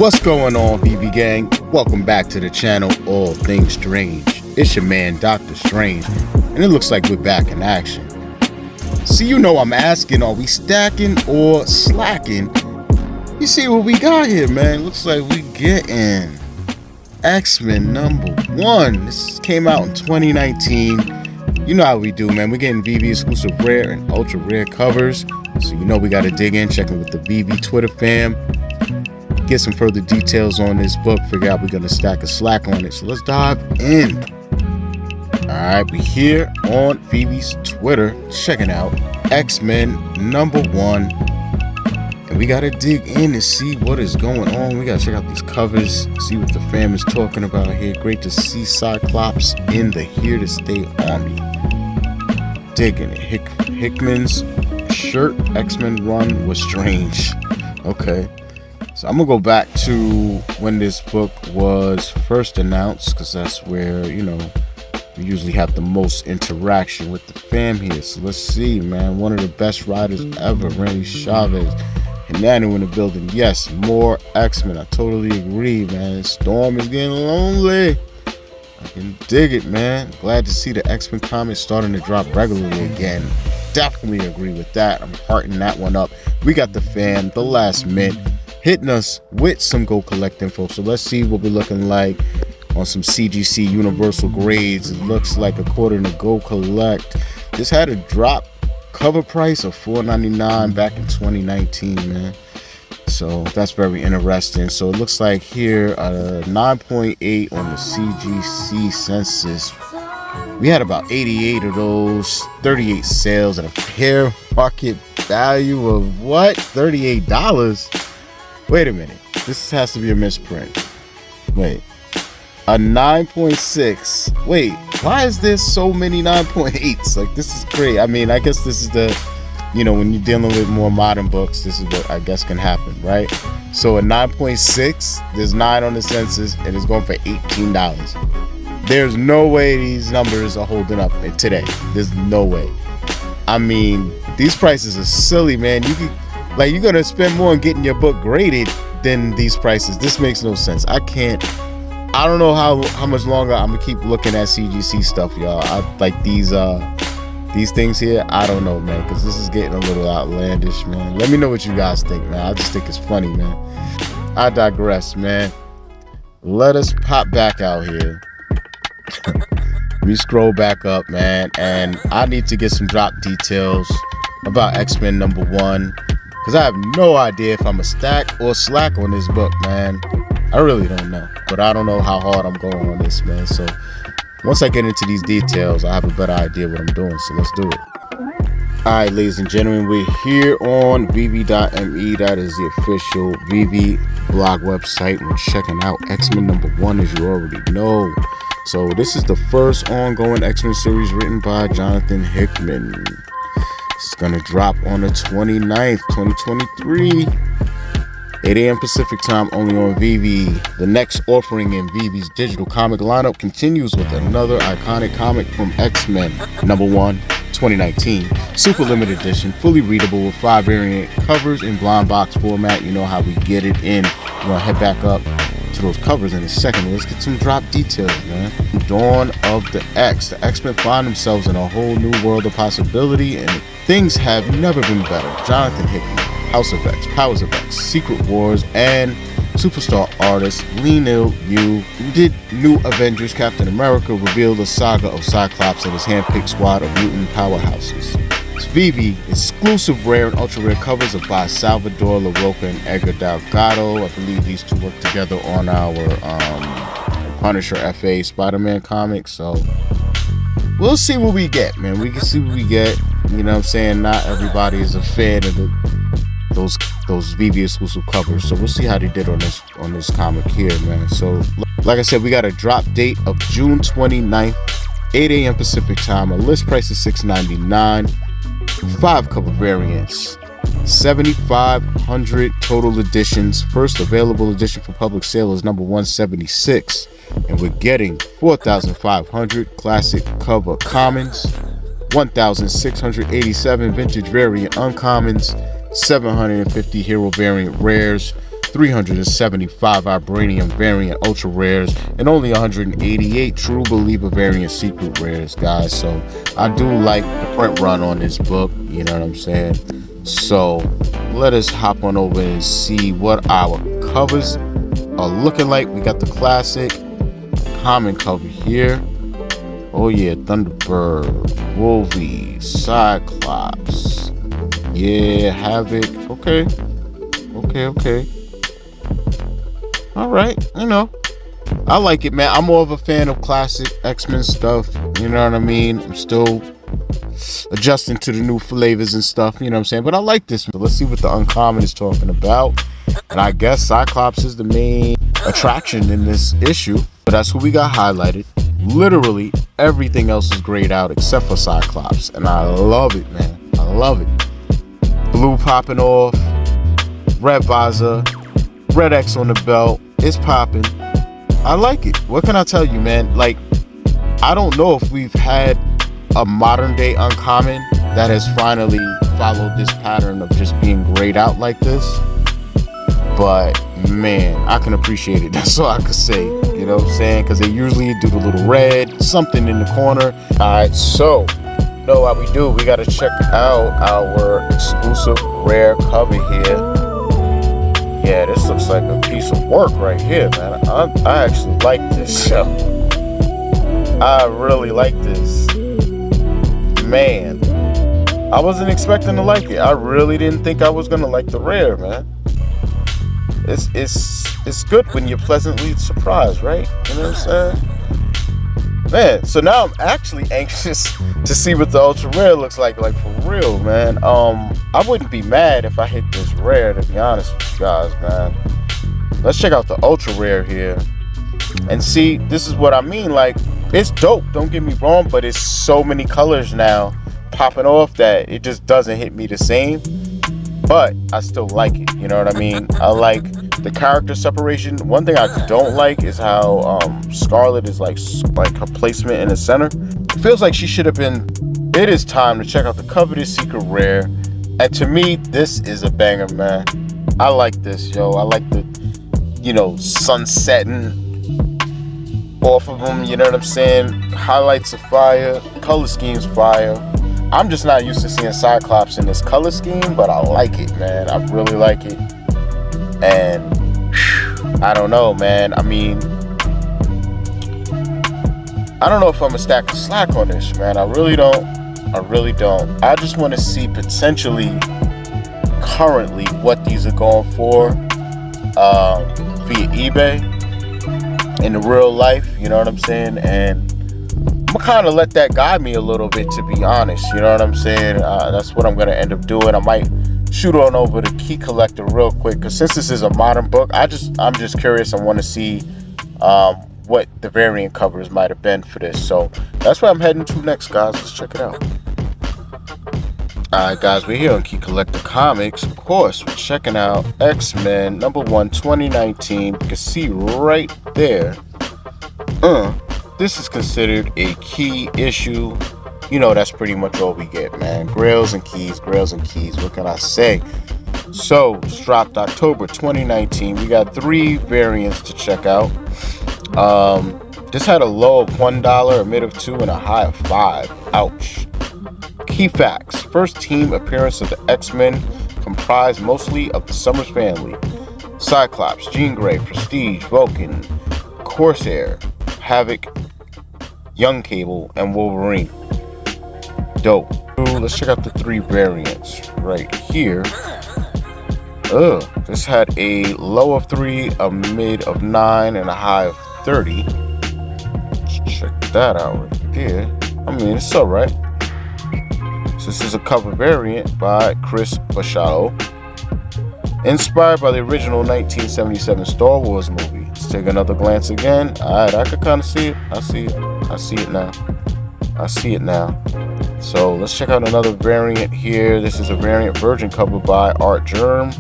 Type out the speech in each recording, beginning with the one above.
What's going on, VeVe gang? Welcome back to the channel, All Things Strange. It's your man, Dr. Strange, and it looks like we're back in action. So you know I'm asking, are we stacking or slacking? You see what we got here, man. Looks like we getting X-Men #1. This came out in 2019. You know how we do, man. We're getting VeVe exclusive rare and ultra rare covers. So you know we got to dig in, checking with the VeVe Twitter fam. Get some further details on this book, figure out we're gonna stack a slack on it. So let's dive in. Alright, we here on VeVe's Twitter, checking out X-Men #1. And we gotta dig in and see what is going on. We gotta check out these covers, see what the fam is talking about here. Great to see Cyclops in the Here to Stay army. Digging it. Hickman's shirt X-Men run was strange. Okay. So I'm gonna go back to when this book was first announced, because that's where, you know, we usually have the most interaction with the fam here. So let's see, man. One of the best writers ever, Randy Chavez. And Nanu in the building. Yes, more X-Men. I totally agree, man. Storm is getting lonely. I can dig it, man. Glad to see the X-Men comics starting to drop regularly again. Definitely agree with that. I'm hearting that one up. We got the fam, the last mint, hitting us with some GoCollect Info. So let's see what we're looking like on some CGC universal grades. It looks like, according to GoCollect, this had a drop cover price of $4.99 back in 2019, man. So that's very interesting. So it looks like here 9.8 on the CGC census. We had about 88 of those, 38 sales at a fair market value of what? $38. Wait a minute, this has to be a misprint. Wait, a 9.6. Wait, why is there so many 9.8s? Like, this is great. I mean, I guess this is the, you know, when you're dealing with more modern books, this is what I guess can happen, right? So a 9.6, there's 9 on the census, and it's going for $18. There's no way these numbers are holding up today. There's no way. I mean, these prices are silly, man. You can, like, you're gonna spend more on getting your book graded than these prices. This makes no sense. I don't know how much longer I'm gonna keep looking at CGC stuff, y'all. I like these things here. I don't know, man, because this is getting a little outlandish, man. Let me know what you guys think, man. I just think it's funny, man. I digress, man. Let us pop back out here. Let me scroll back up, man, and I need to get some drop details about X-Men #1, because I have no idea if I'm a stack or slack on this book, man. I really don't know, but I don't know how hard I'm going on this, man. So once I get into these details, I have a better idea what I'm doing, so let's do it. Alright, ladies and gentlemen, we're here on VeVe.me. That is the official VeVe blog website. We're checking out X-Men #1, as you already know. So this is the first ongoing X-Men series written by Jonathan Hickman. It's gonna drop on the 29th, 2023. 8 a.m. Pacific time, only on VeVe. The next offering in VeVe's digital comic lineup continues with another iconic comic from X-Men #1, 2019. Super limited edition, fully readable with 5 variant covers in blind box format. You know how we get it in. We're gonna head back up to those covers in a second. Let's get some drop details, man. Dawn of the X. The X-Men find themselves in a whole new world of possibility, and things have never been better. Jonathan Hickman, House of X, Powers of X, Secret Wars, and superstar artist Lino Yu did New Avengers Captain America reveal the saga of Cyclops and his handpicked squad of mutant powerhouses. It's VeVe exclusive rare and ultra rare covers are by Salvador LaRocca and Edgar Delgado. I believe these two work together on our Punisher FA Spider-Man comic. So we'll see what we get, man. We can see what we get. You know what I'm saying? Not everybody is a fan of those VeVe exclusive covers, so we'll see how they did on this comic here, man. So like I said, we got a drop date of June 29th, 8 a.m. Pacific time. A list price is $6.99. 5 cover variants, 7,500 total editions. First available edition for public sale is number 176, and we're getting 4,500 classic cover commons, 1,687 vintage variant uncommons, 750 hero variant rares, 375 vibranium variant ultra rares, and only 188 true believer variant secret rares, guys. So I do like the print run on this book, you know what I'm saying? So let us hop on over and see what our covers are looking like. We got the classic common cover here. Oh yeah, Thunderbird, Wolvie, Cyclops, yeah, Havoc. Okay. All right, you know, I like it, man. I'm more of a fan of classic X-Men stuff, you know what I mean? I'm still adjusting to the new flavors and stuff, you know what I'm saying? But I like this. Let's see what the uncommon is talking about. And I guess Cyclops is the main attraction in this issue, but that's who we got highlighted. Literally everything else is grayed out except for Cyclops, and I love it, man. I love it. Blue popping off, red visor, red X on the belt. It's popping. I like it. What can I tell you, man? Like, I don't know if we've had a modern day uncommon that has finally followed this pattern of just being grayed out like this. But man, I can appreciate it. That's all I can say. You know what I'm saying? Because they usually do the little red, something in the corner. Alright, so you know what we do? We got to check out our exclusive rare cover here. Yeah, this looks like a piece of work right here, man. I actually like this show. I really like this. Man, I wasn't expecting to like it. I really didn't think I was gonna like the rare, man. It's good when you're pleasantly surprised, right? You know what I'm saying? Man, so now I'm actually anxious to see what the ultra rare looks like for real, man. I wouldn't be mad if I hit this rare, to be honest with you guys, man. Let's check out the ultra rare here and see. This is what I mean. Like, it's dope, don't get me wrong, but it's so many colors now popping off that it just doesn't hit me the same. But I still like it, you know what I mean? I like the character separation. One thing I don't like is how Scarlet is like her placement in the center. It feels like she should have been. It is time to check out the coveted secret rare, and to me, this is a banger, man. I like this, yo. I like the, you know, sun setting off of them, you know what I'm saying? Highlights are fire, color scheme's fire. I'm just not used to seeing Cyclops in this color scheme, but I like it, man. I really like it. And I don't know, man. I mean, I don't know if I'm gonna stack the slack on this, man. I really don't. I just want to see potentially currently what these are going for via eBay in the real life, you know what I'm saying? And I'm gonna kind of let that guide me a little bit, to be honest, you know what I'm saying? That's what I'm gonna end up doing. I might shoot on over to Key Collector real quick, because since this is a modern book, I'm just curious. I want to see what the variant covers might have been for this. So that's where I'm heading to next, guys. Let's check it out. Alright, guys, we're here on Key Collector Comics. Of course, we're checking out X-Men #1 2019. You can see right there. This is considered a key issue. You know, that's pretty much all we get, man. Grails and keys. What can I say? So, it's dropped October 2019. We got 3 variants to check out. This had a low of $1, a mid of $2, and a high of $5. Ouch. Key facts. First team appearance of the X-Men comprised mostly of the Summers family. Cyclops, Jean Grey, Prestige, Vulcan, Corsair, Havoc, Young Cable, and Wolverine. Dope. Let's check out the 3 variants right here. This had a low of 3, a mid of 9, and a high of 30. Let's check that out right there. I mean, it's alright. So this is a cover variant by Chris Bachalo, inspired by the original 1977 Star Wars movie. Let's take another glance again. Alright, I could kind of see it. I see it now. So let's check out another variant here. This is a variant virgin cover by Art Germ.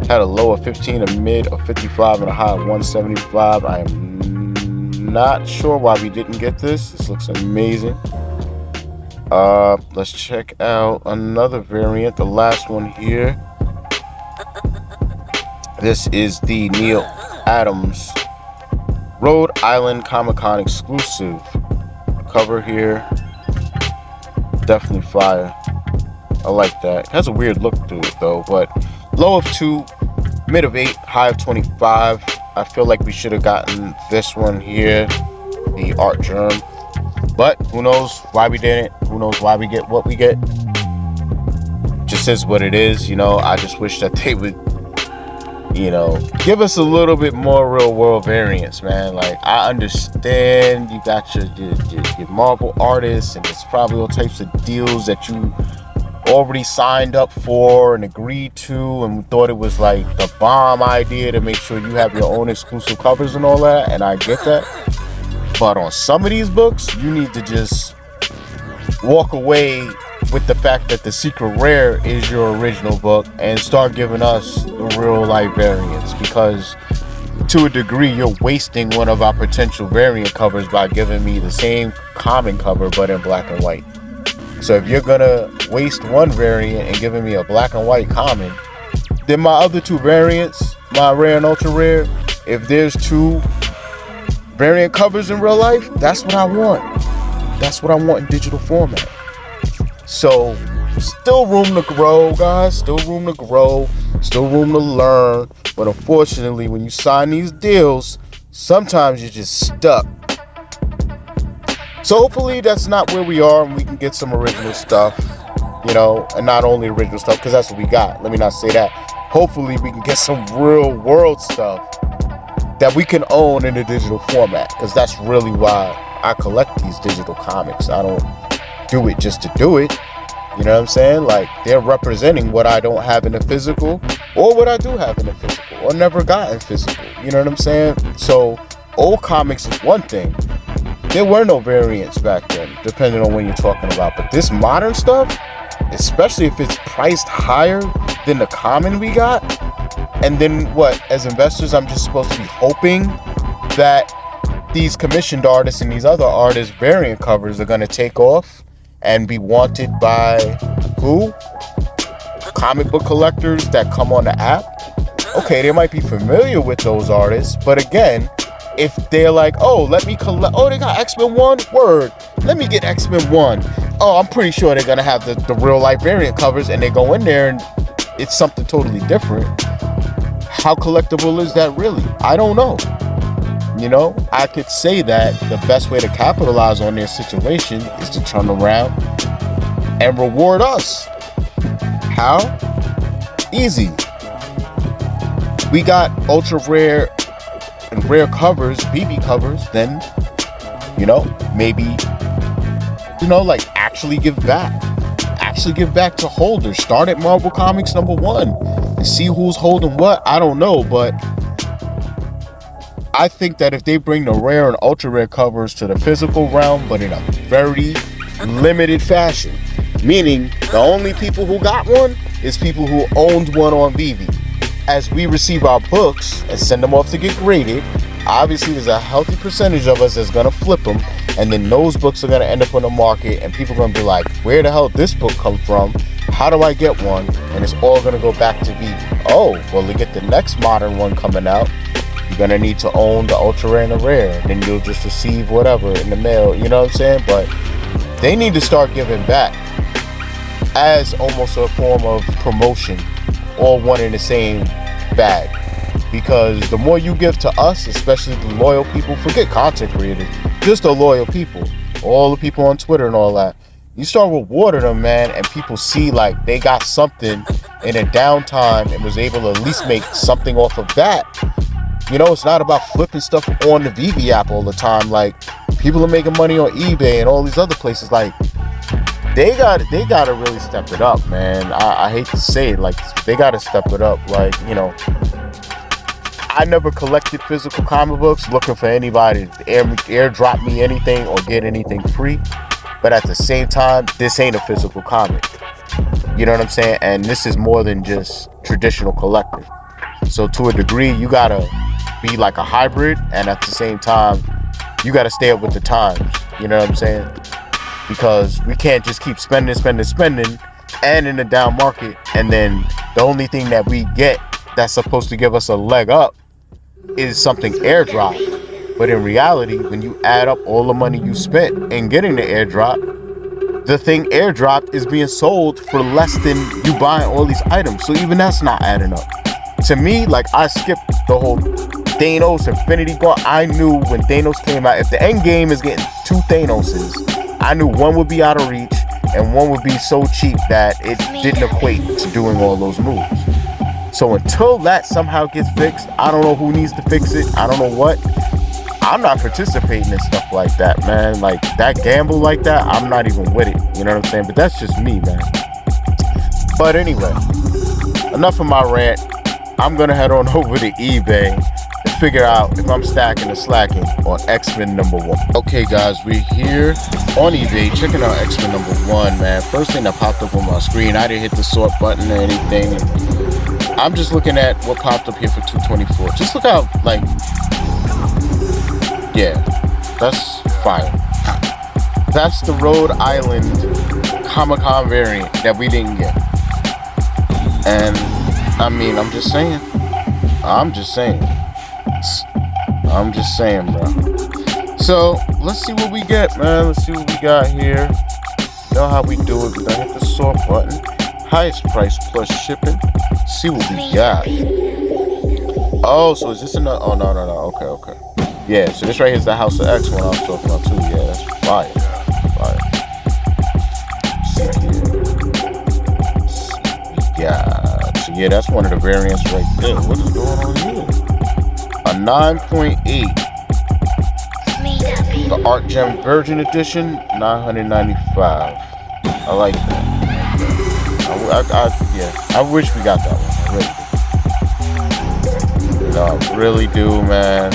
Had a low of 15, a mid of 55, and a high of 175. I am not sure why we didn't get this. This looks amazing. Let's check out another variant, the last one here. This is the Neil Adams Rhode Island Comic-Con exclusive. Cover here, definitely fire. I like that. It has a weird look to it though, but low of 2, mid of 8, high of 25. I feel like we should have gotten this one here, the art germ, but who knows why we didn't. Who knows why we get what we get. Just is what it is, you know. I just wish that they would, you know, give us a little bit more real world variants, man. Like, I understand you got your Marvel artists, and it's probably all types of deals that you already signed up for and agreed to, and we thought it was like the bomb idea to make sure you have your own exclusive covers and all that, and I get that. But on some of these books, you need to just walk away with the fact that the secret rare is your original book and start giving us the real life variants, because to a degree you're wasting one of our potential variant covers by giving me the same common cover but in black and white. So if you're gonna waste one variant and giving me a black and white common, then my other two variants, my rare and ultra rare, if there's two variant covers in real life, that's what I want. That's what I want in digital format. So still room to grow, guys. Still room to grow. Still room to learn. But unfortunately, when you sign these deals, sometimes you're just stuck. So hopefully that's not where we are, and we can get some original stuff, you know, and not only original stuff, because that's what we got. Let me not say that. Hopefully we can get some real world stuff that we can own in a digital format, because that's really why I collect these digital comics. I don't do it just to do it. You know what I'm saying? Like, they're representing what I don't have in the physical, or what I do have in the physical, or never got in physical. You know what I'm saying? So old comics is one thing. There were no variants back then, depending on what you're talking about. But this modern stuff, especially if it's priced higher than the common we got, and then what, as investors, I'm just supposed to be hoping that these commissioned artists and these other artists' variant covers are going to take off and be wanted by who? Comic book collectors that come on the app. Okay, they might be familiar with those artists, but again, if they're like, oh, let me collect, oh, they got X-Men 1, word, let me get X-Men 1. Oh, I'm pretty sure they're gonna have the real life variant covers, and they go in there and it's something totally different. How collectible is that really? I don't know. You know, I could say that the best way to capitalize on their situation is to turn around and reward us. How? Easy. We got ultra rare and rare covers, VeVe covers, then, you know, maybe, you know, like, actually give back. Actually give back to holders. Start at Marvel Comics #1 and see who's holding what. I don't know, but I think that if they bring the rare and ultra rare covers to the physical realm, but in a very limited fashion, meaning the only people who got one is people who owned one on VeVe. As we receive our books and send them off to get graded, obviously there's a healthy percentage of us that's gonna flip them, and then those books are gonna end up on the market, and people are gonna be like, where the hell did this book come from? How do I get one? And it's all gonna go back to VeVe. Oh, well, to get the next modern one coming out, you're gonna need to own the ultra rare and the rare. Then you'll just receive whatever in the mail, you know what I'm saying? But they need to start giving back as almost a form of promotion, all one in the same bag. Because the more you give to us, especially the loyal people, forget content creators, just the loyal people, all the people on Twitter and all that, you start rewarding them, man, and people see like they got something in a downtime and was able to at least make something off of that. You know, it's not about flipping stuff on the VeVe app all the time. Like, people are making money on eBay and all these other places. Like, they gotta really step it up, man. I hate to say it, like, they gotta step it up. Like, you know, I never collected physical comic books looking for anybody to airdrop me anything or get anything free. But at the same time, this ain't a physical comic. You know what I'm saying? And this is more than just traditional collecting. So to a degree, you gotta be like a hybrid, and at the same time, you gotta stay up with the times. You know what I'm saying? Because we can't just keep spending, and in a down market, and then the only thing that we get that's supposed to give us a leg up is something airdropped. But in reality, when you add up all the money you spent in getting the airdrop, the thing airdropped is being sold for less than you buying all these items. So even that's not adding up. To me, like, I skipped the whole Thanos Infinity Gauntlet. I knew when Thanos came out, if the end game is getting 2 Thanoses, I knew one would be out of reach and one would be so cheap that it didn't equate to doing all those moves. So until that somehow gets fixed, I don't know who needs to fix it. I don't know what. I'm not participating in stuff like that, man. Like, that gamble like that, I'm not even with it. You know what I'm saying? But that's just me, man. But anyway, enough of my rant. I'm going to head on over to eBay and figure out if I'm stacking or slacking on X-Men #1. Okay, guys, we're here on eBay checking out X-Men #1, man. First thing that popped up on my screen, I didn't hit the sort button or anything. I'm just looking at what popped up here for $224. Just look out, like, yeah, that's fire. That's the Rhode Island Comic-Con variant that we didn't get. And I mean, I'm just saying, bro. So let's see what we get, man. Let's see what we got here. You know how we do it. We're gonna hit the sort button. Highest price plus shipping. See what we got. Oh, so is this another? Oh, no. Okay. Yeah, so this right here is the House of X one I was talking about too. Yeah, that's fire. See here. Yeah. So yeah, that's one of the variants right there. What is going on here? A 9.8. The Art Gem Virgin Edition, $995. I like that. I wish we got that one. I really do, man.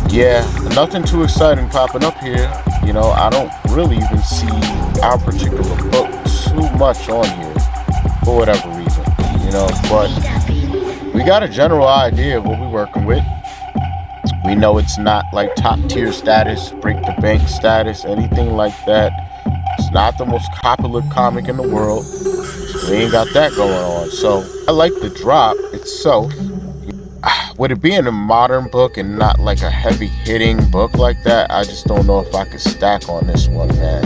Yeah, nothing too exciting popping up here. You know, I don't really even see our particular book too much on here for whatever reason, you know, but we got a general idea of what we're working with. We know it's not like top tier status, break the bank status, anything like that. It's not the most popular comic in the world. We ain't got that going on. So I like the drop itself. With it being a modern book and not like a heavy hitting book like that, I just don't know if I could stack on this one, man.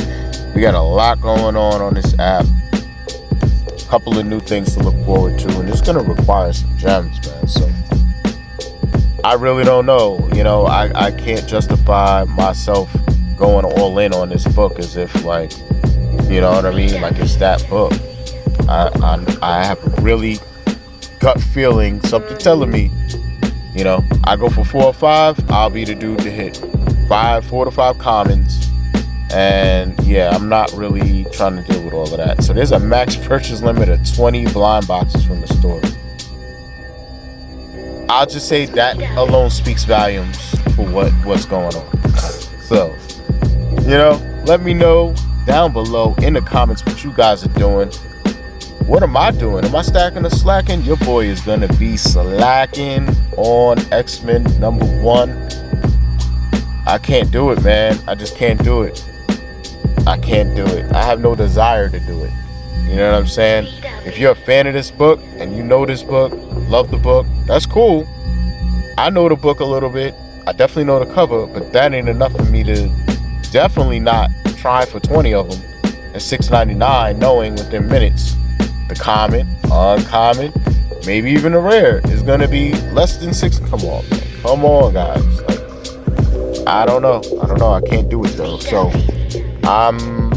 We got a lot going on this app. A couple of new things to look forward to, and it's gonna require some gems, man. So I really don't know. You know, I can't justify myself going all in on this book as if, like, you know what I mean? Like, it's that book. I have a really gut feeling, something telling me, you know, I go for 4 or 5, I'll be the dude to hit 4 to 5 commons. And yeah, I'm not really trying to deal with all of that. So there's a max purchase limit of 20 blind boxes from the store. I'll just say that alone speaks volumes for what's going on. So, you know, let me know down below in the comments what you guys are doing. What am I doing? Am I stacking or slacking? Your boy is gonna be slacking on X-Men #1. I can't do it, man. I just can't do it. I can't do it. I have no desire to do it. You know what I'm saying? If you're a fan of this book and you know this book, love the book, that's cool. I know the book a little bit. I definitely know the cover, but that ain't enough for me to definitely not try for 20 of them at $6.99, knowing within minutes the common, uncommon, maybe even a rare is gonna be less than 6. Come on, man. Come on, guys. Like, I don't know. I can't do it though. So I'm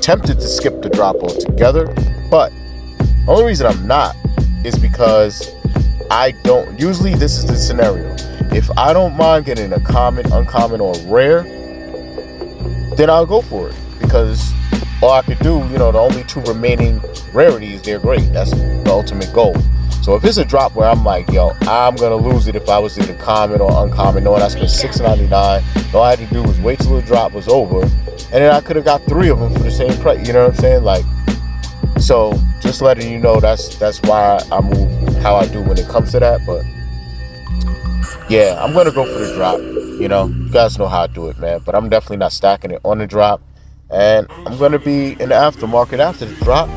tempted to skip the drop altogether, but the only reason I'm not is because I don't. Usually this is the scenario. If I don't mind getting a common, uncommon, or rare, then I'll go for it, because all I could do, you know, the only 2 remaining rarities, they're great. That's the ultimate goal. So if it's a drop where I'm like, yo, I'm gonna lose it if I was either common or uncommon, knowing I spent $6.99, all I had to do was wait till the drop was over, and then I could have got 3 of them for the same price. You know what I'm saying? Like, so just letting you know, that's why I move how I do when it comes to that. But yeah, I'm gonna go for the drop. You know, you guys know how I do it, man. But I'm definitely not stacking it on the drop, and I'm gonna be in the aftermarket after the drop.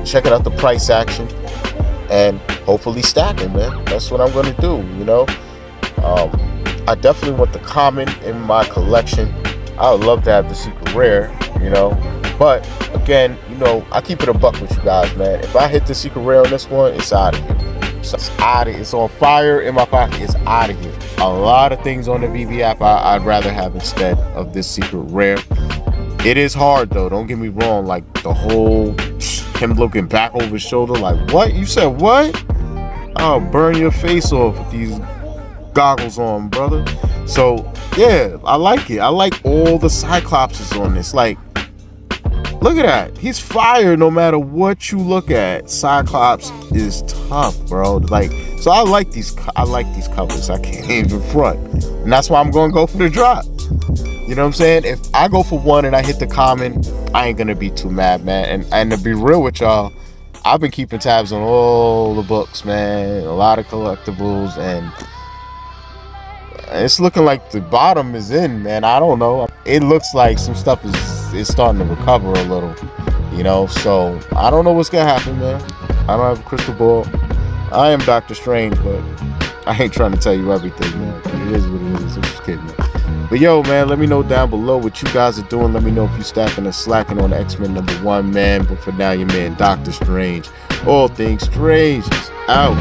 checking out the price action, and hopefully stacking, man. That's what I'm gonna do, you know. I definitely want the common in my collection. I would love to have the secret rare, you know. But again, you know, I keep it a buck with you guys, man. If I hit the secret rare on this one, it's out of here. It's out of here. It's on fire in my pocket. It's out of here. A lot of things on the VeVe app I'd rather have instead of this secret rare. It is hard though, don't get me wrong. Like the whole him looking back over his shoulder, like, what? You said what? I'll burn your face off with these goggles on, brother. So yeah, I like it. I like all the Cyclopses on this. Like, look at that. He's fire no matter what you look at. Cyclops is tough, bro. Like, so I like these covers. I can't even front. And that's why I'm gonna go for the drop. You know what I'm saying? If I go for one and I hit the common, I ain't gonna be too mad, man. And to be real with y'all, I've been keeping tabs on all the books, man. A lot of collectibles, and it's looking like the bottom is in, man. I don't know. It looks like some stuff is starting to recover a little, you know. So I don't know what's gonna happen, man. I don't have a crystal ball. I am Dr. Strange, but I ain't trying to tell you everything, man. It is what it is. I'm just kidding, man. But yo, man, let me know down below what you guys are doing. Let me know if you stacking or slacking on X-Men #1, man. But for now, your man Dr. Strange. All things strange is out.